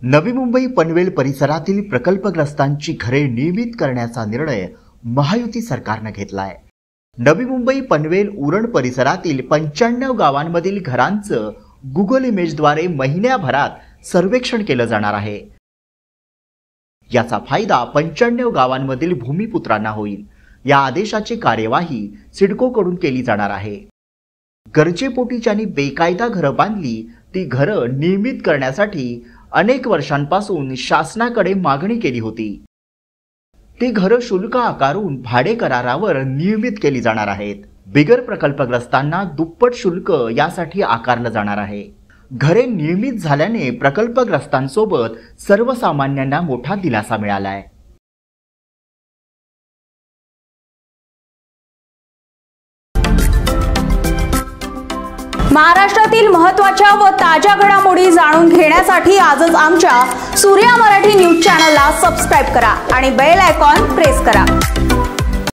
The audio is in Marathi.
नवी मुंबई पनवेल परिसरातील प्रकल्पग्रस्तांची घरे नियमित करण्याचा निर्णय महायुती सरकारने घेतलाय। नवी मुंबई पनवेल उरण परिसरातील 95 गावांमधील घरांचं गुगल इमेजद्वारे महिन्याभरात सर्वेक्षण केलं जाणार आहे। याचा फायदा 95 गावांमधील भूमिपुत्रांना होईल। या आदेशाची कार्यवाही सिडकोकडून केली जाणार आहे। गरजेपोटी ज्यांनी बेकायदा घरं बांधली ती घरं नियमित करण्यासाठी अनेक वर्षांपासून शासनाकडे मागणी केली होती। ती घरं शुल्क आकारून भाडे करारावर नियमित केली जाणार आहेत। बिगर प्रकल्पग्रस्तांना दुप्पट शुल्क यासाठी आकारलं जाणार आहे। घरे नियमित झाल्याने प्रकल्पग्रस्तांसोबत सर्वसामान्यांना मोठा दिलासा मिळालाय। महाराष्ट्रातील महत्त्वाच्या व ताज्या घडामोडी जाणून घेण्यासाठी आजच आमच्या सूर्या मराठी न्यूज चॅनलला सबस्क्राइब करा आणि बेल आयकॉन प्रेस करा।